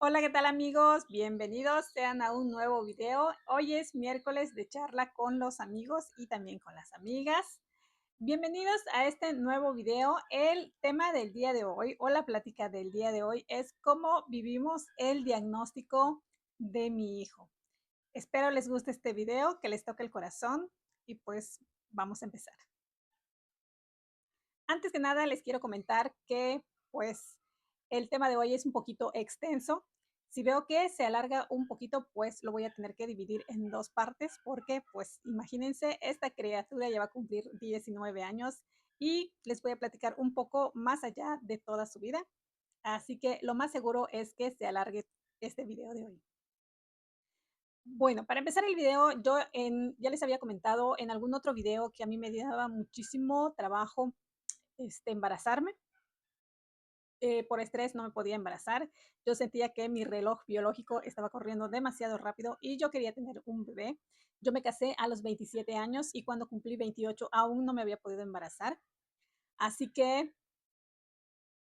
Hola, ¿qué tal amigos? Bienvenidos sean a un nuevo video. Hoy es miércoles de charla con los amigos y también con las amigas. Bienvenidos a este nuevo video. El tema del día de hoy o la plática del día de hoy es cómo vivimos el diagnóstico de mi hijo. Espero les guste este video, que les toque el corazón y pues vamos a empezar. Antes que nada les quiero comentar que pues el tema de hoy es un poquito extenso. Si veo que se alarga un poquito, pues lo voy a tener que dividir en dos partes porque, pues, imagínense, esta criatura ya va a cumplir 19 años y les voy a platicar un poco más allá de toda su vida. Así que lo más seguro es que se alargue este video de hoy. Bueno, para empezar el video, ya les había comentado en algún otro video que a mí me daba muchísimo trabajo embarazarme. Por estrés no me podía embarazar. Yo sentía que mi reloj biológico estaba corriendo demasiado rápido y yo quería tener un bebé. Yo me casé a los 27 años y cuando cumplí 28 aún no me había podido embarazar. Así que,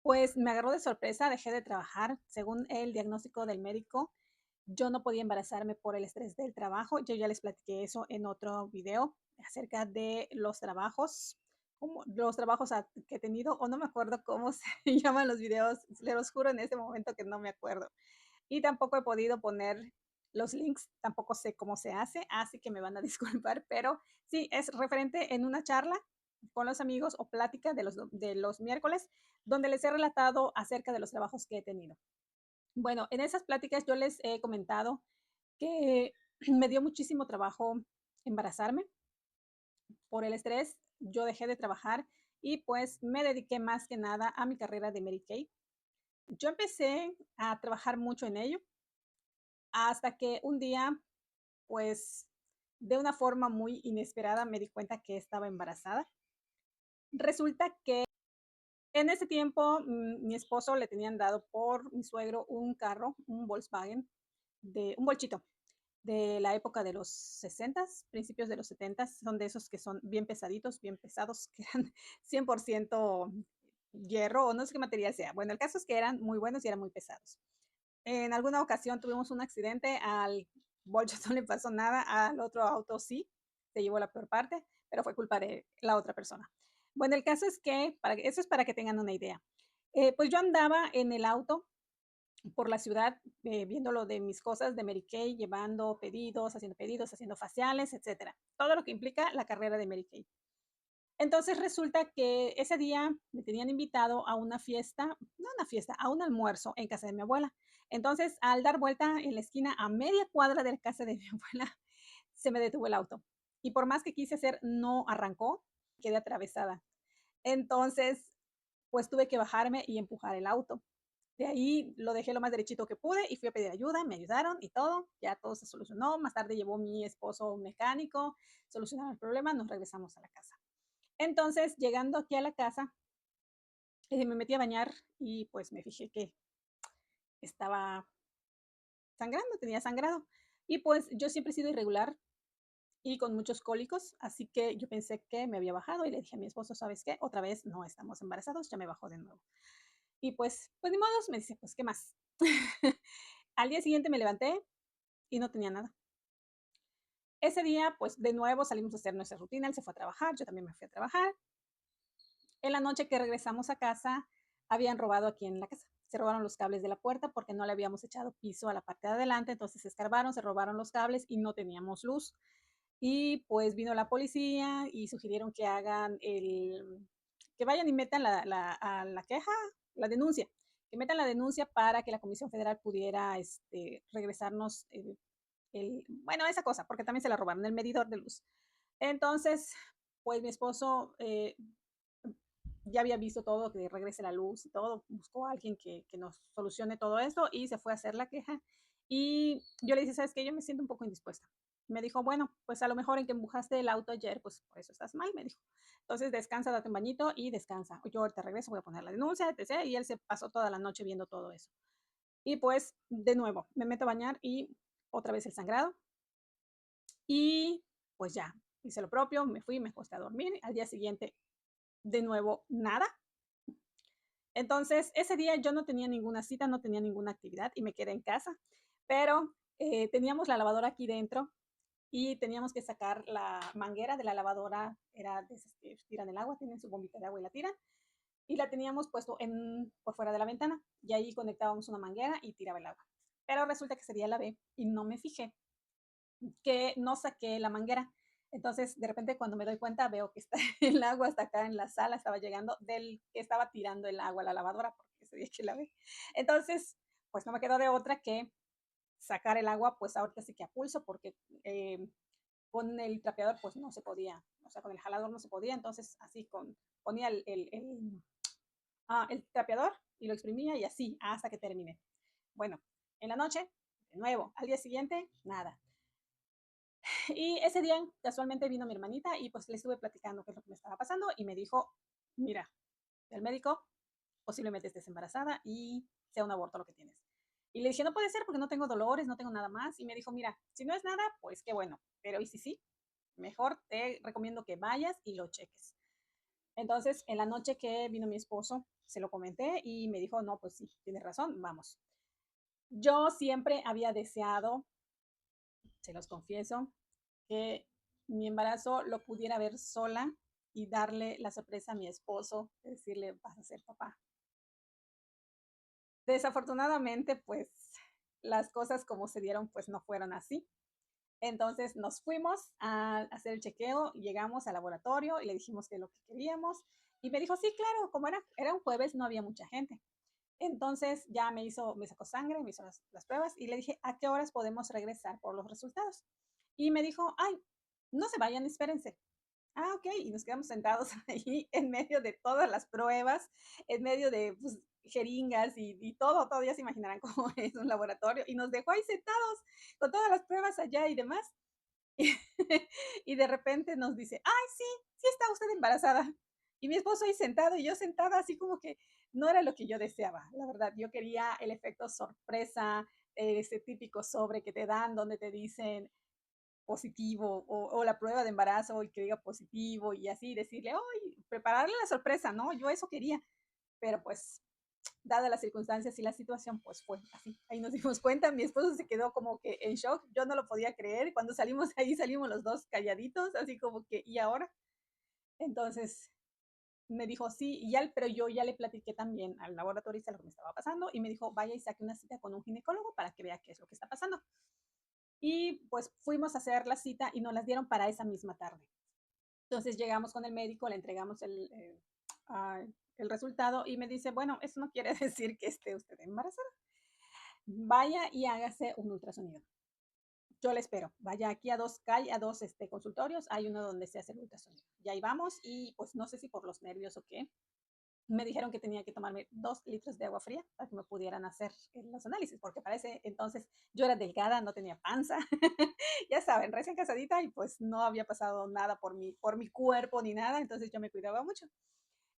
pues me agarró de sorpresa, dejé de trabajar. Según el diagnóstico del médico, yo no podía embarazarme por el estrés del trabajo. Yo ya les platiqué eso en otro video acerca de los trabajos, como los trabajos que he tenido, o no me acuerdo cómo se llaman los videos, les los juro en este momento que no me acuerdo. Y tampoco he podido poner los links, tampoco sé cómo se hace, así que me van a disculpar, pero sí, es referente en una charla con los amigos o plática de los miércoles, donde les he relatado acerca de los trabajos que he tenido. Bueno, en esas pláticas yo les he comentado que me dio muchísimo trabajo embarazarme por el estrés. Yo dejé de trabajar y pues me dediqué más que nada a mi carrera de Mary Kay. Yo empecé a trabajar mucho en ello hasta que un día, pues de una forma muy inesperada, me di cuenta que estaba embarazada. Resulta que en ese tiempo mi esposo le tenían dado por mi suegro un carro, un Volkswagen, de un bolchito de la época de los 60, principios de los 70, son de esos que son bien pesaditos, bien pesados, que eran 100% hierro o no sé qué material sea. Bueno, el caso es que eran muy buenos y eran muy pesados. En alguna ocasión tuvimos un accidente, al Bolcho no le pasó nada, al otro auto sí, se llevó la peor parte, pero fue culpa de la otra persona. Bueno, el caso es que, eso es para que tengan una idea. Pues yo andaba en el auto por la ciudad viendo lo de mis cosas de Mary Kay, llevando pedidos, haciendo faciales, etcétera. Todo lo que implica la carrera de Mary Kay. Entonces resulta que ese día me tenían invitado a una fiesta, no una fiesta, a un almuerzo en casa de mi abuela. Entonces, al dar vuelta en la esquina a media cuadra de la casa de mi abuela, se me detuvo el auto. Y por más que quise hacer, no arrancó, quedé atravesada. Entonces, pues tuve que bajarme y empujar el auto. De ahí lo dejé lo más derechito que pude y fui a pedir ayuda, me ayudaron y todo, ya todo se solucionó. Más tarde llevó mi esposo un mecánico, solucionaron el problema, nos regresamos a la casa. Entonces, llegando aquí a la casa, me metí a bañar y pues me fijé que estaba sangrando, tenía sangrado. Y pues yo siempre he sido irregular y con muchos cólicos, así que yo pensé que me había bajado y le dije a mi esposo, ¿sabes qué? Otra vez no estamos embarazados, ya me bajó de nuevo. Y pues ni modos, me dice, pues, ¿qué más? Al día siguiente me levanté y no tenía nada. Ese día, pues de nuevo salimos a hacer nuestra rutina, él se fue a trabajar, yo también me fui a trabajar. En la noche que regresamos a casa, habían robado aquí en la casa. Se robaron los cables de la puerta porque no le habíamos echado piso a la parte de adelante, entonces se escarbaron, se robaron los cables y no teníamos luz. Y pues vino la policía y sugirieron que que vayan y metan a la queja, la denuncia, que metan la denuncia para que la Comisión Federal pudiera regresarnos bueno, esa cosa, porque también se la robaron, el medidor de luz. Entonces, pues mi esposo ya había visto todo, que regrese la luz y todo, buscó a alguien que nos solucione todo esto y se fue a hacer la queja. Y yo le dije, ¿sabes qué? Yo me siento un poco indispuesta. Me dijo, bueno, pues a lo mejor en que empujaste el auto ayer, pues por eso estás mal, me dijo. Entonces descansa, date un bañito y descansa. Yo ahorita regreso, voy a poner la denuncia, etc. Y él se pasó toda la noche viendo todo eso. Y pues, de nuevo, me meto a bañar y otra vez el sangrado. Y pues ya, hice lo propio, me fui, me acosté a dormir. Al día siguiente, de nuevo, nada. Entonces, ese día yo no tenía ninguna cita, no tenía ninguna actividad y me quedé en casa, pero teníamos la lavadora aquí dentro y teníamos que sacar la manguera de la lavadora, era de esas que tiran el agua, tienen su bombita de agua y la tiran, y la teníamos puesto por fuera de la ventana, y ahí conectábamos una manguera y tiraba el agua. Pero resulta que ese día la ve y no me fijé que no saqué la manguera. Entonces, de repente, cuando me doy cuenta, veo que está el agua hasta acá en la sala, estaba llegando del que estaba tirando el agua a la lavadora, porque ese día que la ve. Entonces, pues no me quedó de otra que sacar el agua, pues ahorita sí que a pulso, porque con el trapeador, pues no se podía, o sea, con el jalador no se podía, entonces así ponía el trapeador y lo exprimía y así hasta que terminé. Bueno, en la noche, de nuevo, al día siguiente, nada. Y ese día casualmente vino mi hermanita y pues le estuve platicando qué es lo que me estaba pasando y me dijo, mira, el médico posiblemente estés embarazada y sea un aborto lo que tienes. Y le dije, no puede ser porque no tengo dolores, no tengo nada más. Y me dijo, mira, si no es nada, pues qué bueno. Pero y si sí, mejor te recomiendo que vayas y lo cheques. Entonces, en la noche que vino mi esposo, se lo comenté y me dijo, no, pues sí, tienes razón, vamos. Yo siempre había deseado, se los confieso, que mi embarazo lo pudiera ver sola y darle la sorpresa a mi esposo, decirle, vas a ser papá. Desafortunadamente, pues las cosas como se dieron, pues no fueron así. Entonces nos fuimos a hacer el chequeo, llegamos al laboratorio y le dijimos que lo que queríamos. Y me dijo, sí, claro, como era un jueves, no había mucha gente. Entonces ya me sacó sangre, me hizo las pruebas y le dije, ¿a qué horas podemos regresar por los resultados? Y me dijo, ay, no se vayan, espérense. Ah, ok, y nos quedamos sentados ahí en medio de todas las pruebas, en medio de pues, jeringas y todo, ya se imaginarán cómo es un laboratorio, y nos dejó ahí sentados con todas las pruebas allá y demás. Y de repente nos dice, ay, sí, sí está usted embarazada. Y mi esposo ahí sentado y yo sentada así como que no era lo que yo deseaba, la verdad. Yo quería el efecto sorpresa, ese típico sobre que te dan donde te dicen positivo o la prueba de embarazo y que diga positivo y así decirle, ¡ay! Prepararle la sorpresa, ¿no? Yo eso quería, pero pues dadas las circunstancias y la situación, pues fue así. Ahí nos dimos cuenta, mi esposo se quedó como que en shock, yo no lo podía creer, cuando salimos ahí salimos los dos calladitos, así como que, ¿y ahora? Entonces me dijo, sí, pero yo ya le platiqué también al laboratorista lo que me estaba pasando y me dijo, vaya y saque una cita con un ginecólogo para que vea qué es lo que está pasando. Y pues fuimos a hacer la cita y nos las dieron para esa misma tarde. Entonces llegamos con el médico, le entregamos el resultado y me dice, bueno, eso no quiere decir que esté usted embarazada. Vaya y hágase un ultrasonido. Yo le espero. Vaya aquí a dos consultorios. Hay uno donde se hace el ultrasonido. Y ahí vamos y pues no sé si por los nervios o qué. Me dijeron que tenía que tomarme 2 litros de agua fría para que me pudieran hacer los análisis, porque parece entonces yo era delgada, no tenía panza, ya saben, recién casadita y pues no había pasado nada por mi cuerpo ni nada, entonces yo me cuidaba mucho.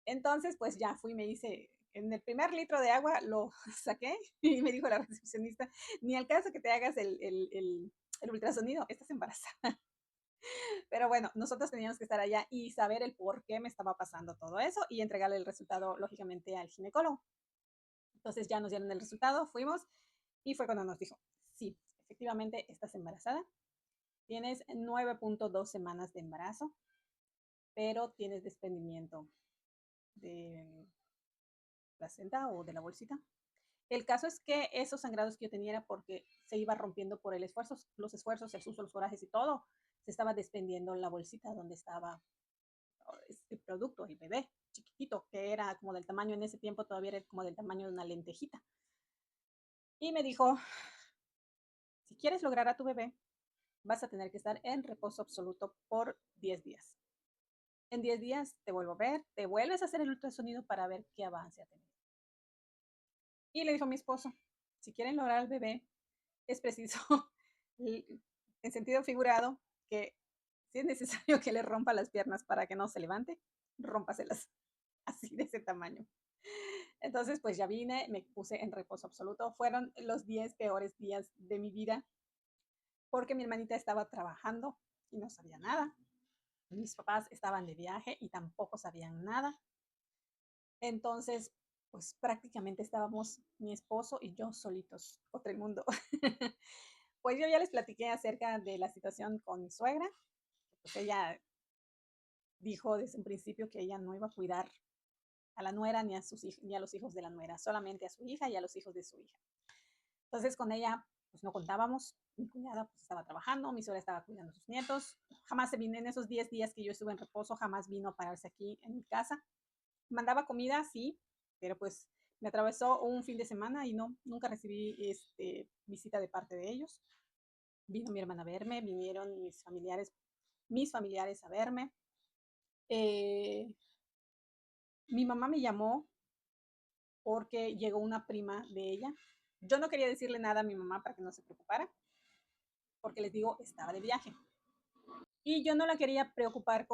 Entonces pues ya fui, me hice, en el primer litro de agua lo saqué y me dijo la recepcionista, ni al caso que te hagas el ultrasonido, estás embarazada. Pero bueno, nosotros teníamos que estar allá y saber el por qué me estaba pasando todo eso y entregarle el resultado, lógicamente, al ginecólogo. Entonces ya nos dieron el resultado, fuimos y fue cuando nos dijo, sí, efectivamente estás embarazada, tienes 9.2 semanas de embarazo, pero tienes desprendimiento de placenta o de la bolsita. El caso es que esos sangrados que yo tenía era porque se iba rompiendo por los esfuerzos, el susto, los corajes y todo. Se estaba desprendiendo la bolsita donde estaba el producto, el bebé chiquitito, que era como del tamaño, en ese tiempo todavía era como del tamaño de una lentejita. Y me dijo, si quieres lograr a tu bebé, vas a tener que estar en reposo absoluto por 10 días. En 10 días te vuelvo a ver, te vuelves a hacer el ultrasonido para ver qué avance ha tenido. Y le dijo a mi esposo, si quieren lograr al bebé, es preciso, en sentido figurado, que si es necesario que le rompa las piernas para que no se levante, rómpaselas así de ese tamaño. Entonces, pues ya vine, me puse en reposo absoluto. Fueron los 10 peores días de mi vida porque mi hermanita estaba trabajando y no sabía nada. Mis papás estaban de viaje y tampoco sabían nada. Entonces, pues prácticamente estábamos mi esposo y yo solitos contra el mundo. Pues yo ya les platiqué acerca de la situación con mi suegra, pues ella dijo desde un principio que ella no iba a cuidar a la nuera ni a sus ni a los hijos de la nuera, solamente a su hija y a los hijos de su hija. Entonces con ella pues no contábamos, mi cuñada pues estaba trabajando, mi suegra estaba cuidando a sus nietos, jamás se vino en esos 10 días que yo estuve en reposo, jamás vino a pararse aquí en mi casa. Mandaba comida, sí, pero pues me atravesó un fin de semana y no, nunca recibí visita de parte de ellos. Vino mi hermana a verme, vinieron mis familiares a verme. Eh, Mi mamá me llamó porque llegó una prima de ella. Yo no quería decirle nada a mi mamá para que no se preocupara, porque les digo, estaba de viaje. Y yo no la quería preocupar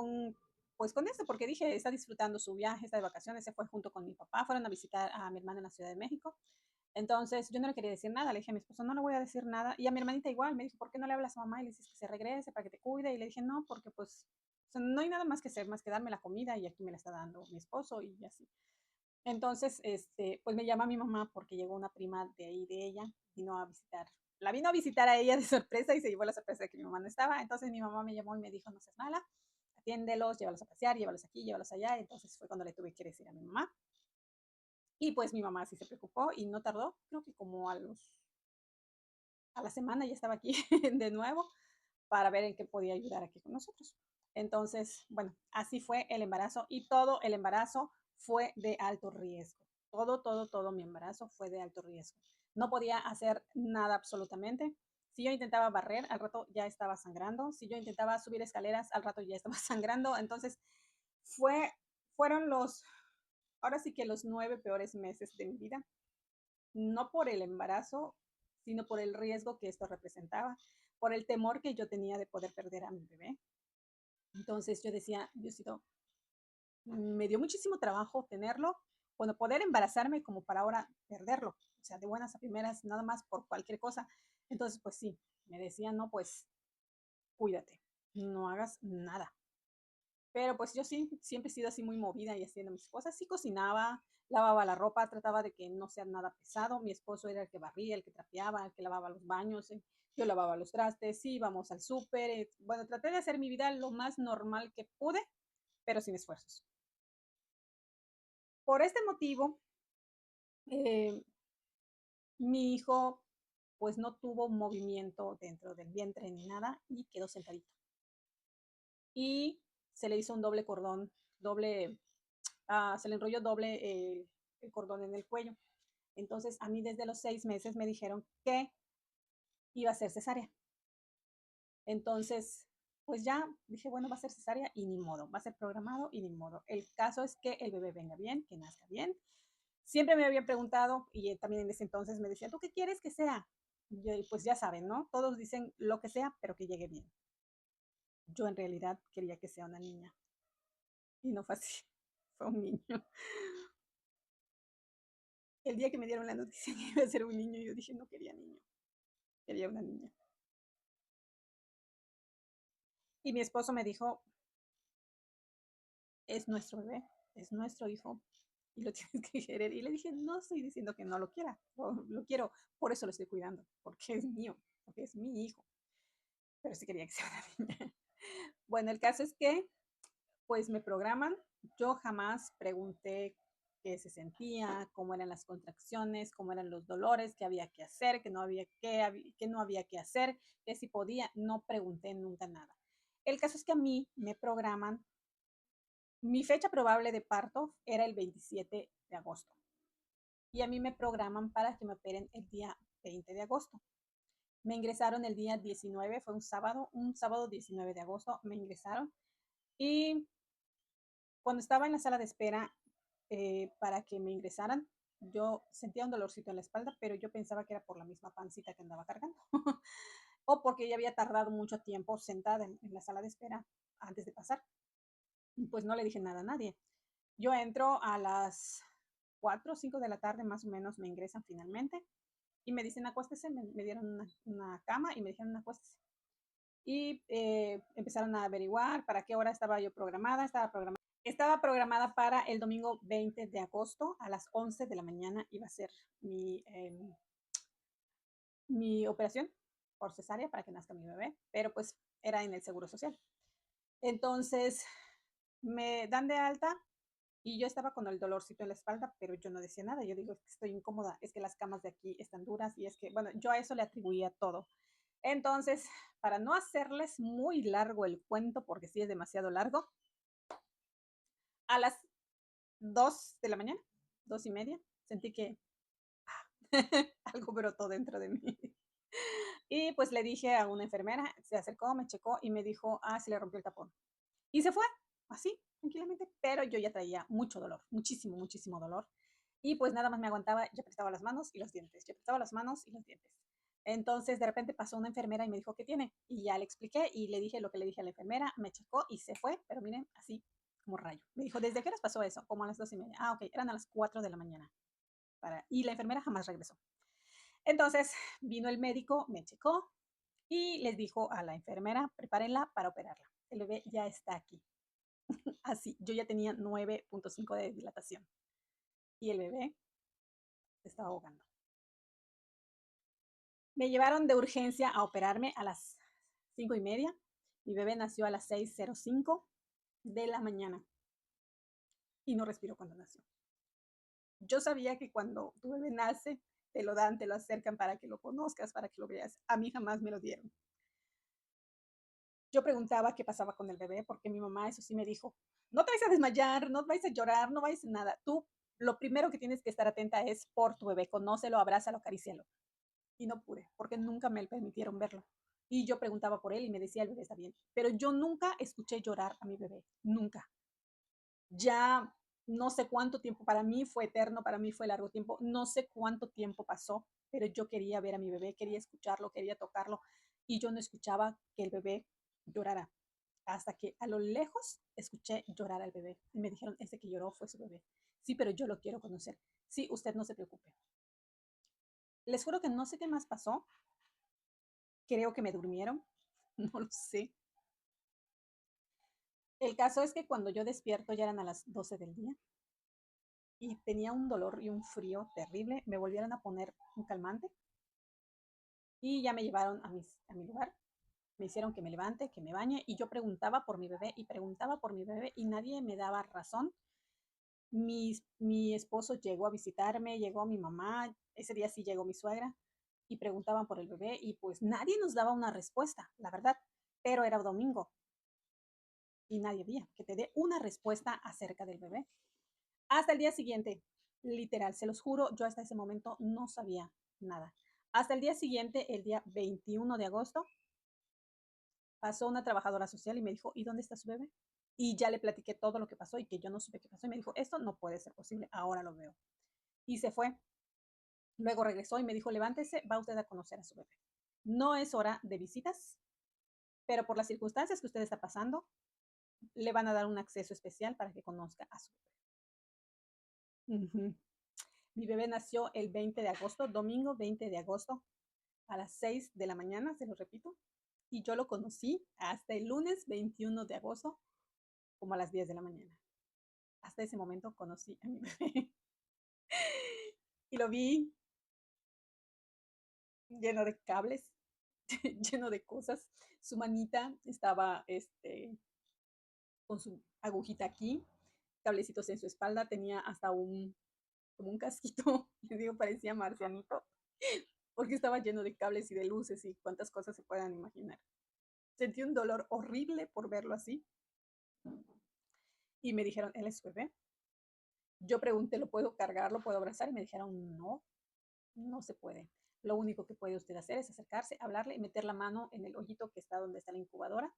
pues con esto, porque dije, está disfrutando su viaje, está de vacaciones, se fue junto con mi papá, fueron a visitar a mi hermana en la Ciudad de México. Entonces yo no le quería decir nada, le dije a mi esposo, no le voy a decir nada. Y a mi hermanita igual, me dijo, ¿por qué no le hablas a mamá y le dices que se regrese para que te cuide? Y le dije, no, porque pues o sea, no hay nada más que hacer, más que darme la comida y aquí me la está dando mi esposo y así. Entonces, pues me llama mi mamá porque llegó una prima de ahí de ella, vino a visitar, la vino a visitar a ella de sorpresa y se llevó la sorpresa de que mi mamá no estaba. Entonces mi mamá me llamó y me dijo, no seas mala, atiéndelos, llévalos a pasear, llévalos aquí, llévalos allá. Entonces fue cuando le tuve que decir a mi mamá. Y pues mi mamá sí se preocupó y no tardó, creo que como a la semana ya estaba aquí de nuevo para ver en qué podía ayudar aquí con nosotros. Entonces, bueno, así fue el embarazo y todo el embarazo fue de alto riesgo. Todo mi embarazo fue de alto riesgo. No podía hacer nada absolutamente. Si yo intentaba barrer, al rato ya estaba sangrando. Si yo intentaba subir escaleras, al rato ya estaba sangrando. Entonces, fue, fueron ahora sí que los 9 peores meses de mi vida. No por el embarazo, sino por el riesgo que esto representaba, por el temor que yo tenía de poder perder a mi bebé. Entonces yo decía, Diosito, me dio muchísimo trabajo tenerlo, bueno, poder embarazarme como para ahora perderlo, o sea, de buenas a primeras, nada más por cualquier cosa. Entonces, pues sí, me decía, no, pues cuídate, no hagas nada. Pero pues yo sí, siempre he sido así muy movida y haciendo mis cosas. Sí cocinaba, lavaba la ropa, trataba de que no sea nada pesado. Mi esposo era el que barría, el que trapeaba, el que lavaba los baños. Yo lavaba los trastes, sí, íbamos al súper. Bueno, traté de hacer mi vida lo más normal que pude, pero sin esfuerzos. Por este motivo, eh, mi hijo pues no tuvo movimiento dentro del vientre ni nada y quedó sentadito. Y se le hizo un doble cordón, se le enrolló doble el cordón en el cuello. Entonces, a mí desde los 6 meses me dijeron que iba a ser cesárea. Entonces, pues ya dije, bueno, va a ser cesárea y ni modo, va a ser programado y ni modo. El caso es que el bebé venga bien, que nazca bien. Siempre me habían preguntado y también en ese entonces me decían, ¿tú qué quieres que sea? Y pues ya saben, ¿no? Todos dicen lo que sea, pero que llegue bien. Yo en realidad quería que sea una niña y no fue así, fue un niño. El día que me dieron la noticia que iba a ser un niño, yo dije, no quería niño, quería una niña. Y mi esposo me dijo, es nuestro bebé, es nuestro hijo y lo tienes que querer. Y le dije, no estoy diciendo que no lo quiera, lo quiero, por eso lo estoy cuidando, porque es mío, porque es mi hijo. Pero sí quería que sea una niña. Bueno, el caso es que pues me programan. Yo jamás pregunté qué se sentía, cómo eran las contracciones, cómo eran los dolores, qué había que hacer, qué no había que hacer, que si podía. No pregunté nunca nada. El caso es que a mí me programan. Mi fecha probable de parto era el 27 de agosto y a mí me programan para que me operen el día 20 de agosto. Me ingresaron el día 19, fue un sábado 19 de agosto me ingresaron y cuando estaba en la sala de espera para que me ingresaran, yo sentía un dolorcito en la espalda, pero yo pensaba que era por la misma pancita que andaba cargando o porque ya había tardado mucho tiempo sentada en la sala de espera antes de pasar. Pues no le dije nada a nadie. Yo entro a las 4 o 5 de la tarde, más o menos, me ingresan finalmente y me dicen acuéstese, me dieron una cama y me dijeron acuéstese. Y empezaron a averiguar para qué hora estaba yo programada, estaba programada Estaba programada para el domingo 20 de agosto a las 11 de la mañana. Iba a ser mi operación por cesárea para que nazca mi bebé, pero pues era en el Seguro Social. Entonces me dan de alta y yo estaba con el dolorcito en la espalda, pero yo no decía nada. Yo digo, es que estoy incómoda, es que las camas de aquí están duras y es que, bueno, yo a eso le atribuía todo. Entonces, para no hacerles muy largo el cuento, porque sí es demasiado largo, a las 2 de la mañana, 2:30, sentí que algo brotó dentro de mí. Y pues le dije a una enfermera, se acercó, me checó y me dijo, se le rompió el tapón. Y se fue, así, tranquilamente, pero yo ya traía mucho dolor, muchísimo, muchísimo dolor. Y pues nada más me aguantaba, yo apretaba las manos y los dientes, yo apretaba las manos y los dientes. Entonces de repente pasó una enfermera y me dijo, ¿qué tiene? Y ya le expliqué y le dije lo que le dije a la enfermera, me checó y se fue, pero miren, así como rayo. Me dijo, ¿desde qué horas pasó eso? Como a las 2:30. Ok, eran a las 4 de la mañana. Y la enfermera jamás regresó. Entonces vino el médico, me checó y les dijo a la enfermera, prepárenla para operarla. El bebé ya está aquí. Así, yo ya tenía 9.5 de dilatación y el bebé se estaba ahogando. Me llevaron de urgencia a operarme a las 5:30. Mi bebé nació a las 6:05 de la mañana y no respiró cuando nació. Yo sabía que cuando tu bebé nace, te lo dan, te lo acercan para que lo conozcas, para que lo veas. A mí jamás me lo dieron. Yo preguntaba qué pasaba con el bebé, porque mi mamá, eso sí me dijo, no te vais a desmayar, no vais a llorar, no vais a nada. Tú, lo primero que tienes que estar atenta es por tu bebé, conócelo, abrázalo, acarícialo. Y no pude, porque nunca me permitieron verlo. Y yo preguntaba por él y me decía, el bebé está bien. Pero yo nunca escuché llorar a mi bebé, nunca. Ya no sé cuánto tiempo, para mí fue eterno, para mí fue largo tiempo, no sé cuánto tiempo pasó, pero yo quería ver a mi bebé, quería escucharlo, quería tocarlo y yo no escuchaba que el bebé llorara. Hasta que a lo lejos escuché llorar al bebé y me dijeron, ese que lloró fue su bebé. Sí, pero yo lo quiero conocer. Sí, usted no se preocupe. Les juro que no sé qué más pasó. Creo que me durmieron, no lo sé. El caso es que cuando yo despierto ya eran a las 12 del día y tenía un dolor y un frío terrible. Me volvieron a poner un calmante y ya me llevaron a mi lugar. Me hicieron que me levante, que me bañe y yo preguntaba por mi bebé y preguntaba por mi bebé y nadie me daba razón. Mi esposo llegó a visitarme, llegó mi mamá, ese día sí llegó mi suegra y preguntaban por el bebé y pues nadie nos daba una respuesta, la verdad, pero era domingo y nadie había que te dé una respuesta acerca del bebé. Hasta el día siguiente, literal, se los juro, yo hasta ese momento no sabía nada. Hasta el día siguiente, el día 21 de agosto, pasó una trabajadora social y me dijo, ¿y dónde está su bebé? Y ya le platiqué todo lo que pasó y que yo no supe qué pasó. Y me dijo, esto no puede ser posible, ahora lo veo. Y se fue. Luego regresó y me dijo, levántese, va usted a conocer a su bebé. No es hora de visitas, pero por las circunstancias que usted está pasando, le van a dar un acceso especial para que conozca a su bebé. Uh-huh. Mi bebé nació el 20 de agosto, domingo 20 de agosto, a las 6 de la mañana, se lo repito, y yo lo conocí hasta el lunes 21 de agosto, como a las 10 de la mañana. Hasta ese momento conocí a mi bebé y lo vi lleno de cables, lleno de cosas. Su manita estaba con su agujita aquí, cablecitos en su espalda, tenía hasta como un casquito, les digo, parecía marcianito, porque estaba lleno de cables y de luces y cuántas cosas se puedan imaginar. Sentí un dolor horrible por verlo así y me dijeron, él es su bebé. Yo pregunté, ¿lo puedo cargar, lo puedo abrazar? Y me dijeron, no, no se puede. Lo único que puede usted hacer es acercarse, hablarle y meter la mano en el hoyito que está donde está la incubadora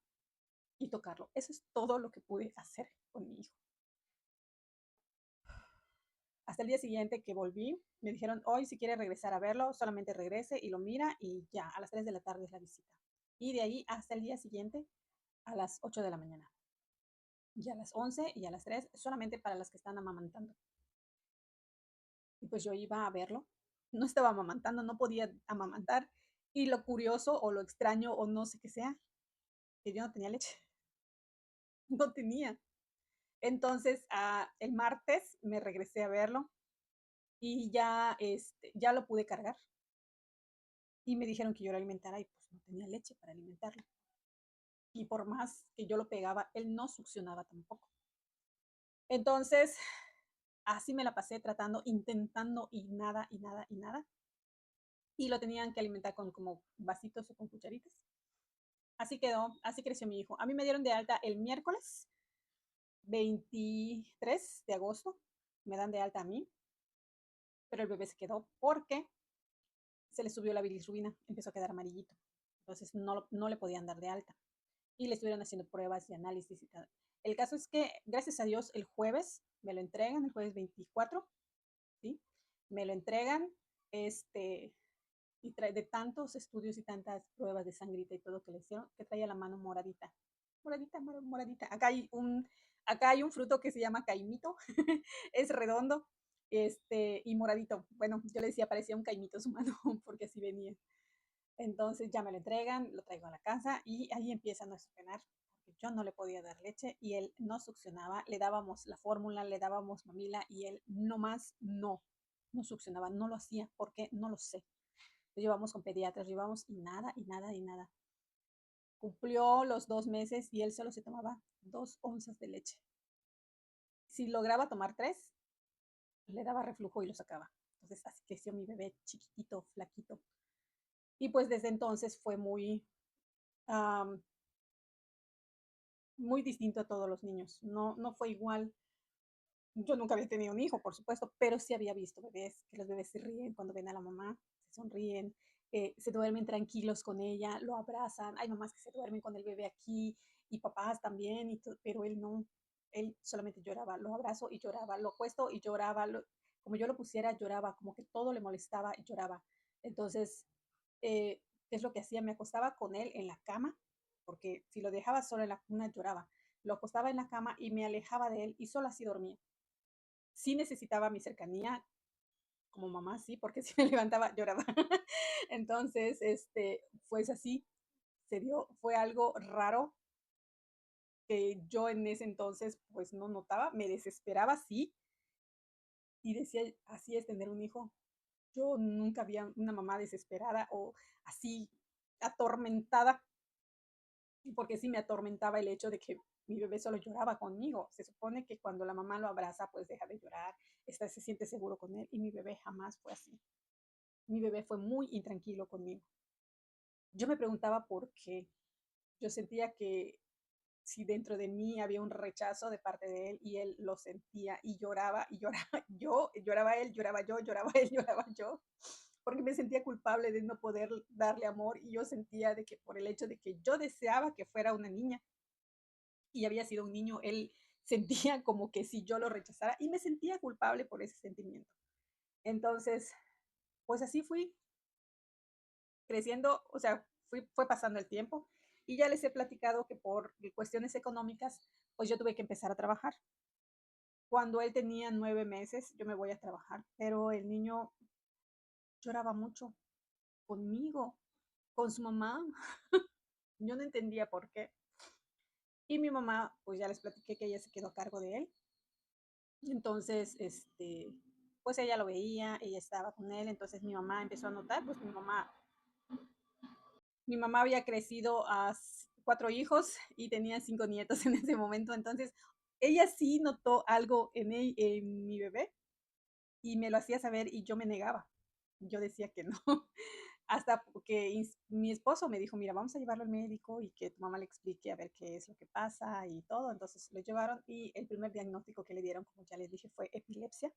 y tocarlo. Eso es todo lo que pude hacer con mi hijo. Hasta el día siguiente que volví, me dijeron, hoy si quiere regresar a verlo, solamente regrese y lo mira y ya, a las 3 de la tarde es la visita. Y de ahí hasta el día siguiente, a las 8 de la mañana. Y a las 11 y a las 3, solamente para las que están amamantando. Y pues yo iba a verlo. No estaba amamantando, no podía amamantar. Y lo curioso o lo extraño o no sé qué sea, que yo no tenía leche. No tenía. Entonces, el martes me regresé a verlo y ya, ya lo pude cargar y me dijeron que yo lo alimentara y pues no tenía leche para alimentarlo. Y por más que yo lo pegaba, él no succionaba tampoco. Entonces, así me la pasé tratando, intentando y nada, y nada, y nada. Y lo tenían que alimentar con como vasitos o con cucharitas. Así quedó, así creció mi hijo. A mí me dieron de alta el miércoles 23 de agosto, me dan de alta a mí, pero el bebé se quedó porque se le subió la bilirrubina, empezó a quedar amarillito. Entonces no le podían dar de alta. Y le estuvieron haciendo pruebas y análisis y tal. El caso es que, gracias a Dios, el jueves me lo entregan, el jueves 24, ¿sí? Me lo entregan, este, y trae de tantos estudios y tantas pruebas de sangrita y todo que le hicieron, que traía la mano moradita. Moradita, moradita. Acá hay un fruto que se llama caimito, es redondo, y moradito. Bueno, yo le decía, parecía un caimito su mano, porque así venía. Entonces ya me lo entregan, lo traigo a la casa y ahí empiezan a succionar, porque yo no le podía dar leche y él no succionaba. Le dábamos la fórmula, le dábamos mamila y él nomás no succionaba, no lo hacía, porque no lo sé. Lo llevamos con pediatras, llevamos y nada, y nada, y nada. Cumplió los 2 meses y él solo se tomaba 2 onzas de leche. Si lograba tomar 3, le daba reflujo y lo sacaba. Entonces así creció mi bebé chiquitito, flaquito. Y pues desde entonces fue um, muy distinto a todos los niños. No fue igual. Yo nunca había tenido un hijo, por supuesto, pero sí había visto bebés, que los bebés se ríen cuando ven a la mamá, se sonríen, se duermen tranquilos con ella, lo abrazan. Hay mamás que se duermen con el bebé aquí y papás también, pero él no. Él solamente lloraba, lo abrazo y lloraba, lo acuesto y lloraba, como yo lo pusiera, lloraba, como que todo le molestaba y lloraba. Entonces, ¿qué es lo que hacía? Me acostaba con él en la cama, porque si lo dejaba solo en la cuna, lloraba. Lo acostaba en la cama y me alejaba de él y solo así dormía. Sí necesitaba mi cercanía como mamá, sí, porque si me levantaba, lloraba. Entonces, pues así, fue algo raro que yo en ese entonces pues no notaba, me desesperaba, sí, y decía, así es tener un hijo. Yo nunca había una mamá desesperada o así atormentada, porque sí me atormentaba el hecho de que mi bebé solo lloraba conmigo. Se supone que cuando la mamá lo abraza, pues deja de llorar, se siente seguro con él, y mi bebé jamás fue así. Mi bebé fue muy intranquilo conmigo. Yo me preguntaba por qué. Yo sentía que si dentro de mí había un rechazo de parte de él y él lo sentía y lloraba yo, lloraba él, lloraba yo, lloraba él, lloraba yo, porque me sentía culpable de no poder darle amor y yo sentía de que por el hecho de que yo deseaba que fuera una niña y había sido un niño, él sentía como que si yo lo rechazara y me sentía culpable por ese sentimiento. Entonces, pues así fui creciendo, o sea, fue pasando el tiempo y ya les he platicado que por cuestiones económicas, pues yo tuve que empezar a trabajar. Cuando él tenía 9 meses, yo me voy a trabajar, pero el niño lloraba mucho conmigo, con su mamá. Yo no entendía por qué. Y mi mamá, pues ya les platiqué que ella se quedó a cargo de él. Entonces, pues ella lo veía, ella estaba con él, entonces mi mamá empezó a notar, pues mi mamá había crecido a 4 hijos y tenía 5 nietos en ese momento, entonces ella sí notó algo en mi bebé y me lo hacía saber y yo me negaba. Yo decía que no, hasta que mi esposo me dijo, mira, vamos a llevarlo al médico y que tu mamá le explique a ver qué es lo que pasa y todo. Entonces lo llevaron y el primer diagnóstico que le dieron, como ya les dije, fue epilepsia.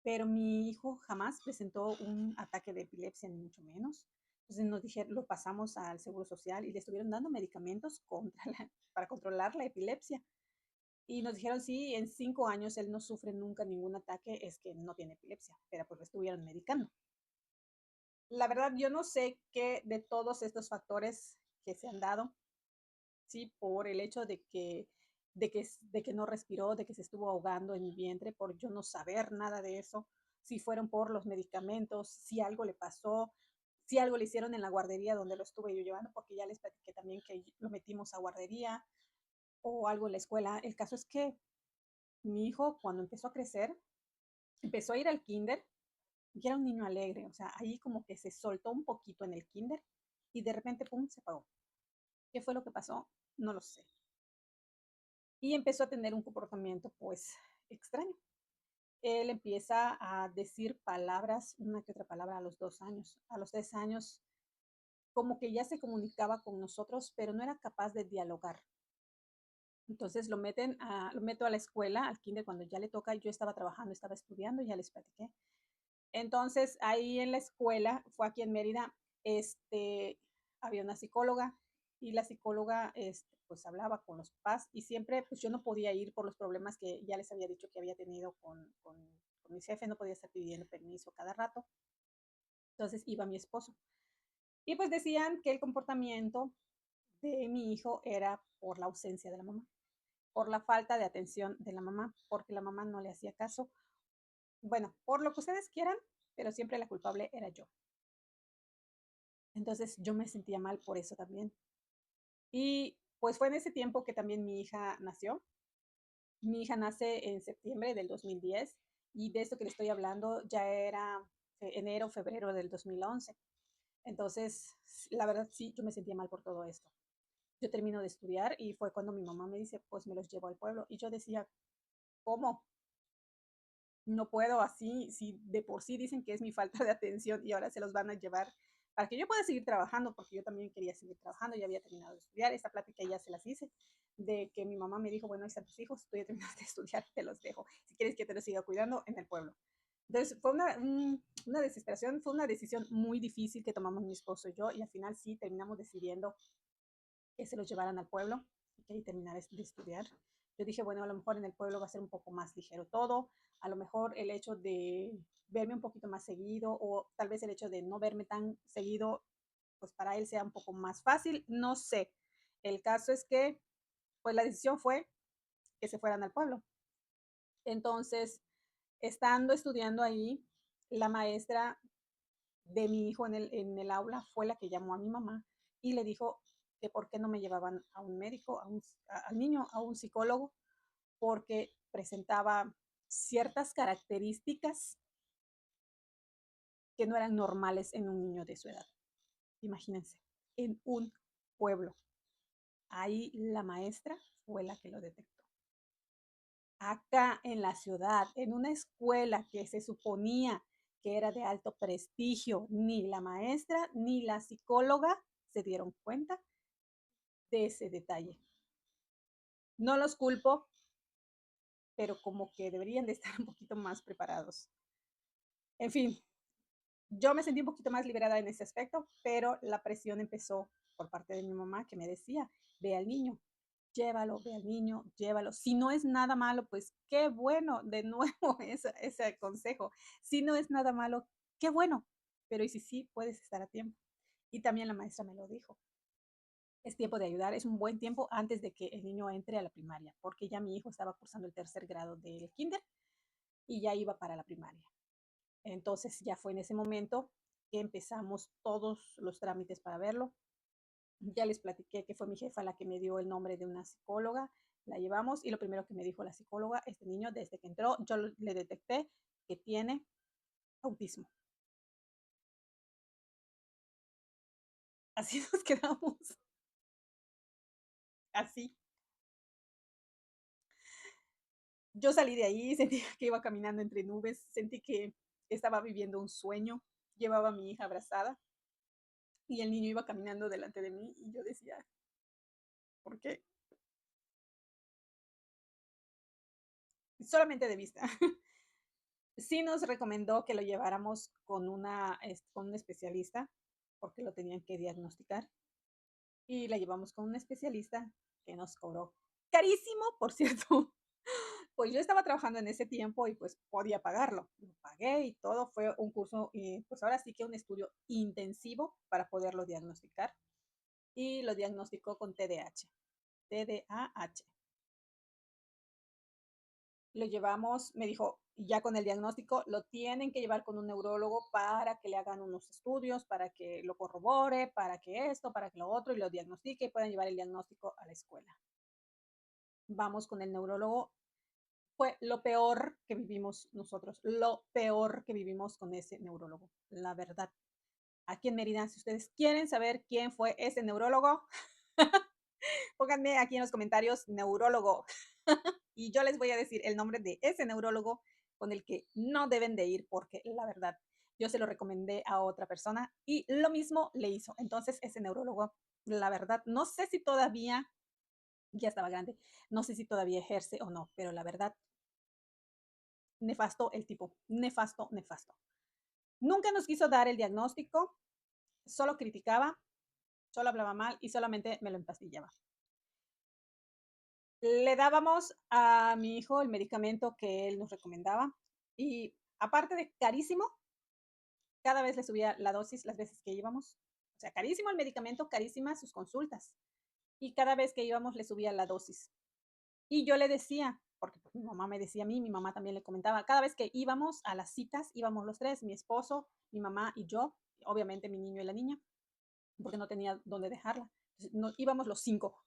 Pero mi hijo jamás presentó un ataque de epilepsia, ni mucho menos. Entonces nos dijeron, lo pasamos al Seguro Social y le estuvieron dando medicamentos para controlar la epilepsia. Y nos dijeron, sí, en 5 años él no sufre nunca ningún ataque, es que no tiene epilepsia, pero pues lo estuvieron medicando. La verdad, yo no sé qué de todos estos factores que se han dado, sí, por el hecho de que no respiró, de que se estuvo ahogando en mi vientre, por yo no saber nada de eso, si fueron por los medicamentos, si algo le pasó, si algo le hicieron en la guardería donde lo estuve yo llevando, porque ya les platiqué también que lo metimos a guardería. o algo en la escuela. El caso es que mi hijo, cuando empezó a crecer, empezó a ir al kinder y era un niño alegre, o sea, ahí como que se soltó un poquito en el kinder y de repente, pum, se apagó. ¿Qué fue lo que pasó? No lo sé. Y empezó a tener un comportamiento, pues, extraño. Él empieza a decir palabras, una que otra palabra a los 2 años. A los 3 años, como que ya se comunicaba con nosotros, pero no era capaz de dialogar. Entonces lo meto a la escuela, al kinder, cuando ya le toca. Yo estaba trabajando, estaba estudiando, ya les platiqué. Entonces, ahí en la escuela, fue aquí en Mérida, este, había una psicóloga y la psicóloga, pues hablaba con los papás y siempre, pues yo no podía ir por los problemas que ya les había dicho que había tenido con mis jefes, no podía estar pidiendo permiso cada rato. Entonces iba mi esposo. Y pues decían que el comportamiento de mi hijo era por la ausencia de la mamá, por la falta de atención de la mamá, porque la mamá no le hacía caso. Bueno, por lo que ustedes quieran, pero siempre la culpable era yo. Entonces yo me sentía mal por eso también. Y pues fue en ese tiempo que también mi hija nació. Mi hija nace en septiembre del 2010 y de esto que le estoy hablando ya era enero, febrero del 2011. Entonces, la verdad sí, yo me sentía mal por todo esto. Yo termino de estudiar y fue cuando mi mamá me dice, pues me los llevo al pueblo. Y yo decía, ¿cómo? No puedo así, si de por sí dicen que es mi falta de atención y ahora se los van a llevar para que yo pueda seguir trabajando, porque yo también quería seguir trabajando, ya había terminado de estudiar. Esta plática ya se las hice, de que mi mamá me dijo, bueno, ahí están tus hijos, tú ya terminaste de estudiar, te los dejo, si quieres que te los siga cuidando en el pueblo. Entonces fue una desesperación, fue una decisión muy difícil que tomamos mi esposo y yo, y al final sí terminamos decidiendo que se los llevaran al pueblo y que ahí terminara de estudiar. Yo dije, bueno, a lo mejor en el pueblo va a ser un poco más ligero todo, a lo mejor el hecho de verme un poquito más seguido o tal vez el hecho de no verme tan seguido, pues para él sea un poco más fácil, no sé. El caso es que, pues la decisión fue que se fueran al pueblo. Entonces, estando estudiando ahí, la maestra de mi hijo en el aula fue la que llamó a mi mamá y le dijo que por qué no me llevaban a un médico, al niño, a un psicólogo, porque presentaba ciertas características que no eran normales en un niño de su edad. Imagínense, en un pueblo. Ahí la maestra fue la que lo detectó. Acá en la ciudad, en una escuela que se suponía que era de alto prestigio, ni la maestra ni la psicóloga se dieron cuenta de ese detalle. No los culpo, pero como que deberían de estar un poquito más preparados. En fin, yo me sentí un poquito más liberada en ese aspecto, pero la presión empezó por parte de mi mamá que me decía, ve al niño, llévalo, ve al niño, llévalo. Si no es nada malo, pues qué bueno, de nuevo ese consejo. Si no es nada malo, qué bueno, pero y si sí, puedes estar a tiempo. Y también la maestra me lo dijo. Es tiempo de ayudar, es un buen tiempo antes de que el niño entre a la primaria, porque ya mi hijo estaba cursando el tercer grado del kinder y ya iba para la primaria. Entonces ya fue en ese momento que empezamos todos los trámites para verlo. Ya les platiqué que fue mi jefa la que me dio el nombre de una psicóloga, la llevamos y lo primero que me dijo la psicóloga, este niño desde que entró, yo le detecté que tiene autismo. Así nos quedamos, así. Yo salí de ahí, sentí que iba caminando entre nubes, sentí que estaba viviendo un sueño, llevaba a mi hija abrazada y el niño iba caminando delante de mí y yo decía, ¿por qué? Solamente de vista. Sí nos recomendó que lo lleváramos con un especialista porque lo tenían que diagnosticar y la llevamos con un especialista que nos cobró carísimo, por cierto. Pues yo estaba trabajando en ese tiempo y pues podía pagarlo. Lo pagué y todo fue un curso, pues ahora sí que un estudio intensivo para poderlo diagnosticar y lo diagnosticó con TDAH. TDAH. Lo llevamos, me dijo, ya con el diagnóstico, lo tienen que llevar con un neurólogo para que le hagan unos estudios, para que lo corrobore, para que esto, para que lo otro, y lo diagnostique y puedan llevar el diagnóstico a la escuela. vamos con el neurólogo. Fue lo peor que vivimos nosotros, lo peor que vivimos con ese neurólogo, la verdad. Aquí en Mérida, si ustedes quieren saber quién fue ese neurólogo, pónganme aquí en los comentarios neurólogo y yo les voy a decir el nombre de ese neurólogo con el que no deben de ir porque la verdad, yo se lo recomendé a otra persona y lo mismo le hizo. Entonces, ese neurólogo, la verdad, no sé si todavía, ya estaba grande, no sé si todavía ejerce o no, pero la verdad, nefasto el tipo, nefasto, nefasto. Nunca nos quiso dar el diagnóstico, solo criticaba, solo hablaba mal y solamente me lo empastillaba. Le dábamos a mi hijo el medicamento que él nos recomendaba y aparte de carísimo, cada vez le subía la dosis las veces que íbamos. O sea, carísimo el medicamento, carísimas sus consultas. Y cada vez que íbamos le subía la dosis. Y yo le decía, porque pues, mi mamá me decía a mí, mi mamá también le comentaba, cada vez que íbamos a las citas, íbamos los tres, mi esposo, mi mamá y yo, obviamente mi niño y la niña, porque no tenía dónde dejarla. Entonces, no, íbamos los cinco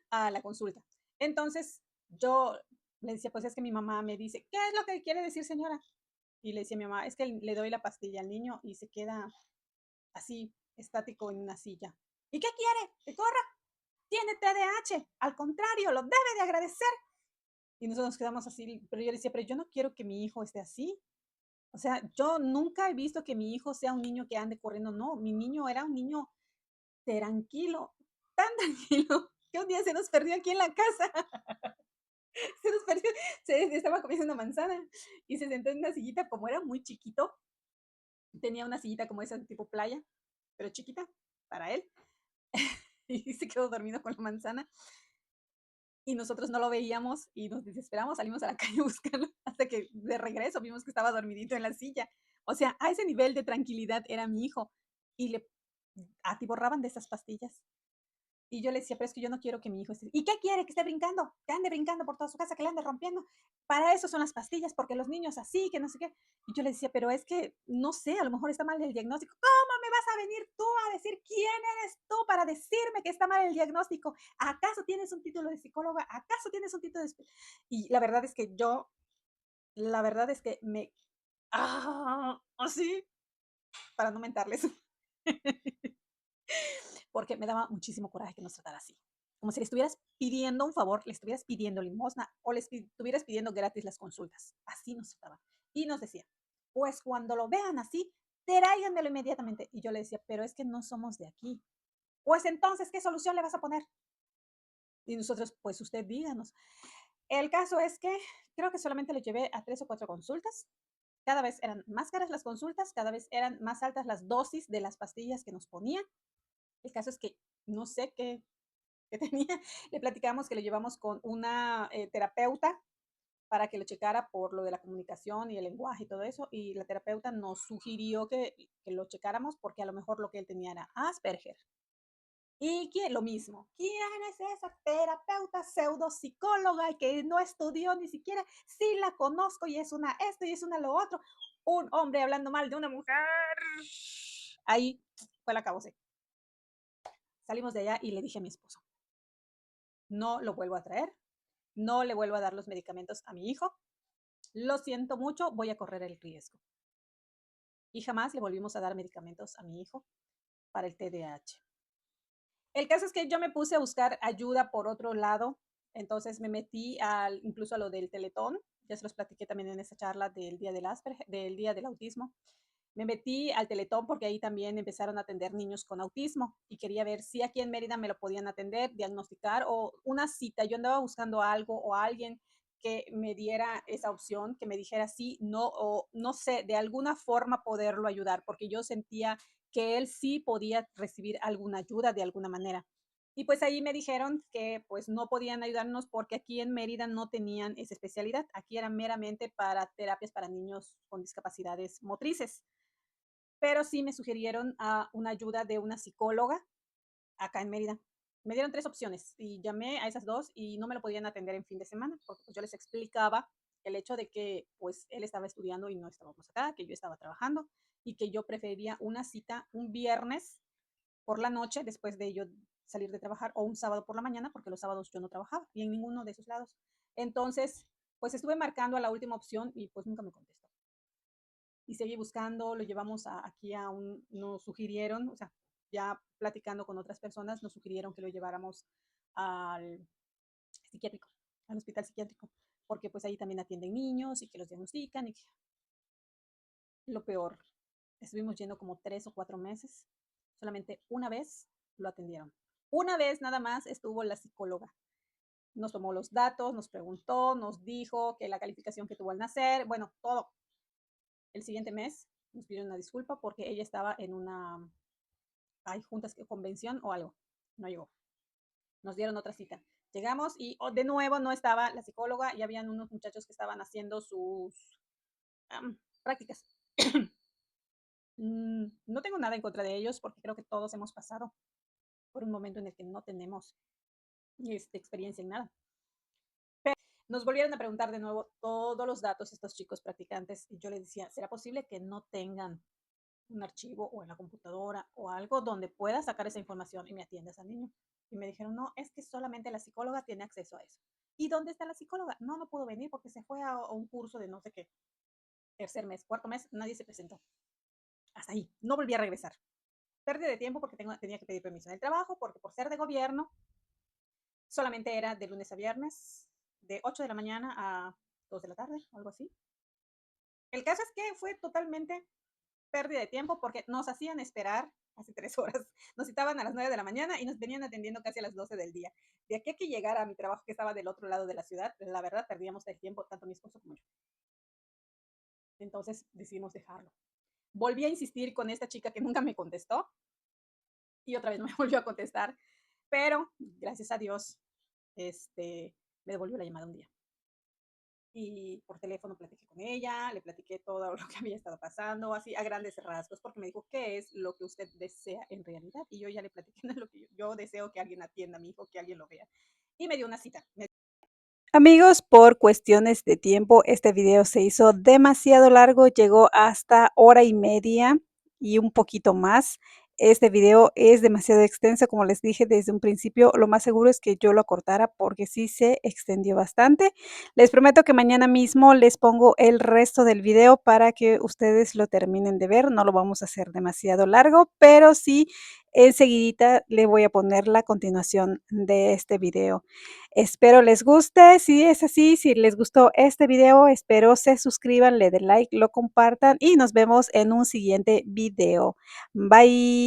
a la consulta. Entonces yo le decía, pues es que mi mamá me dice, ¿qué es lo que quiere decir señora? Y le decía a mi mamá, es que le doy la pastilla al niño y se queda así, estático en una silla. ¿Y qué quiere? Que corra. Tiene TDAH. Al contrario, lo debe de agradecer. Y nosotros nos quedamos así, pero yo decía, pero yo no quiero que mi hijo esté así. O sea, yo nunca he visto que mi hijo sea un niño que ande corriendo. No, mi niño era un niño tranquilo, tan tranquilo, que un día se nos perdió aquí en la casa. Se nos perdió, se estaba comiendo una manzana y se sentó en una sillita, como era muy chiquito, tenía una sillita como esa tipo playa, pero chiquita para él, y se quedó dormido con la manzana. Y nosotros no lo veíamos y nos desesperamos, salimos a la calle a buscarlo hasta que de regreso vimos que estaba dormidito en la silla. O sea, a ese nivel de tranquilidad era mi hijo y le atiborraban de esas pastillas. Y yo le decía, pero es que yo no quiero que mi hijo esté. ¿Y qué quiere? Que esté brincando, que ande brincando por toda su casa, que le ande rompiendo. Para eso son las pastillas, porque los niños así, que no sé qué. Y yo le decía, pero es que no sé, a lo mejor está mal el diagnóstico. ¿Cómo me vas a venir tú a decir quién eres tú para decirme que está mal el diagnóstico? ¿Acaso tienes un título de psicóloga? ¿Acaso tienes un título de... Y la verdad es que yo, la verdad es que me... así, para no mentarles. Porque me daba muchísimo coraje que nos tratara así. Como si le estuvieras pidiendo un favor, le estuvieras pidiendo limosna o le estuvieras pidiendo gratis las consultas. Así nos trataba. Y nos decía, pues cuando lo vean así, tráiganmelo inmediatamente. Y yo le decía, pero es que no somos de aquí. Pues entonces, ¿qué solución le vas a poner? Y nosotros, pues usted díganos. El caso es que creo que solamente lo llevé a 3 o 4 consultas. Cada vez eran más caras las consultas, cada vez eran más altas las dosis de las pastillas que nos ponían. El caso es que no sé qué tenía, le platicamos que lo llevamos con una terapeuta para que lo checara por lo de la comunicación y el lenguaje y todo eso, y la terapeuta nos sugirió que lo checáramos porque a lo mejor lo que él tenía era Asperger. Y lo mismo, ¿quién es esa terapeuta pseudo psicóloga y que no estudió ni siquiera? Sí la conozco y es una esto y es una lo otro. Un hombre hablando mal de una mujer. Ahí fue la acabose. Salimos de allá y le dije a mi esposo, no lo vuelvo a traer, no le vuelvo a dar los medicamentos a mi hijo, lo siento mucho, voy a correr el riesgo. Y jamás le volvimos a dar medicamentos a mi hijo para el TDAH. El caso es que yo me puse a buscar ayuda por otro lado, entonces me metí incluso a lo del Teletón, ya se los platiqué también en esa charla del Día del Asperger, del Día del Autismo. Me metí al Teletón porque ahí también empezaron a atender niños con autismo y quería ver si aquí en Mérida me lo podían atender, diagnosticar o una cita. Yo andaba buscando algo o alguien que me diera esa opción, que me dijera sí, no, o no sé, de alguna forma poderlo ayudar, porque yo sentía que él sí podía recibir alguna ayuda de alguna manera. Y pues ahí me dijeron que pues no podían ayudarnos porque aquí en Mérida no tenían esa especialidad. Aquí era meramente para terapias para niños con discapacidades motrices. Pero sí me sugirieron a una ayuda de una psicóloga acá en Mérida. Me dieron 3 opciones y llamé a esas dos y no me lo podían atender en fin de semana porque pues, yo les explicaba el hecho de que pues él estaba estudiando y no estábamos acá, que yo estaba trabajando y que yo prefería una cita un viernes por la noche después de yo salir de trabajar o un sábado por la mañana, porque los sábados yo no trabajaba y en ninguno de esos lados. Entonces, pues estuve marcando a la última opción y pues nunca me contestó. Y seguí buscando, lo llevamos aquí a nos sugirieron, o sea, ya platicando con otras personas, nos sugirieron que lo lleváramos al psiquiátrico, al hospital psiquiátrico, porque pues ahí también atienden niños y que los diagnostican y que lo peor, estuvimos yendo como 3 o 4 meses, solamente una vez lo atendieron. Una vez nada más estuvo la psicóloga. Nos tomó los datos, nos preguntó, nos dijo que la calificación que tuvo al nacer, bueno, todo. El siguiente mes nos pidieron una disculpa porque ella estaba en una, hay juntas, convención o algo. No llegó. Nos dieron otra cita. Llegamos y de nuevo no estaba la psicóloga y habían unos muchachos que estaban haciendo sus prácticas. No tengo nada en contra de ellos porque creo que todos hemos pasado por un momento en el que no tenemos experiencia en nada. Pero nos volvieron a preguntar de nuevo todos los datos estos chicos practicantes y yo les decía, ¿será posible que no tengan un archivo o en la computadora o algo donde pueda sacar esa información y me atiendas al niño? Y me dijeron, no, es que solamente la psicóloga tiene acceso a eso. ¿Y dónde está la psicóloga? No, no pudo venir porque se fue a un curso de no sé qué. Tercer mes, cuarto mes, nadie se presentó. Hasta ahí, no volví a regresar. Pérdida de tiempo porque tenía que pedir permiso en el trabajo, porque por ser de gobierno, solamente era de lunes a viernes, de 8 de la mañana a 2 de la tarde, o algo así. El caso es que fue totalmente pérdida de tiempo porque nos hacían esperar hace 3 horas. Nos citaban a las 9 de la mañana y nos venían atendiendo casi a las 12 del día. De aquí a que llegara a mi trabajo, que estaba del otro lado de la ciudad, la verdad perdíamos el tiempo, tanto mi esposo como yo. Entonces decidimos dejarlo. Volví a insistir con esta chica que nunca me contestó y otra vez no me volvió a contestar, pero gracias a Dios, me devolvió la llamada un día. Y por teléfono platiqué con ella, le platiqué todo lo que había estado pasando, así a grandes rasgos, porque me dijo, ¿qué es lo que usted desea en realidad? Y yo ya le platiqué lo que yo deseo que alguien atienda a mi hijo, que alguien lo vea. Y me dio una cita. Amigos, por cuestiones de tiempo, este video se hizo demasiado largo, llegó hasta hora y media y un poquito más. Este video es demasiado extenso, como les dije desde un principio, lo más seguro es que yo lo acortara porque sí se extendió bastante. Les prometo que mañana mismo les pongo el resto del video para que ustedes lo terminen de ver. No lo vamos a hacer demasiado largo, pero sí enseguidita le voy a poner la continuación de este video. Espero les guste. Si es así, si les gustó este video, espero se suscriban, le den like, lo compartan y nos vemos en un siguiente video. Bye.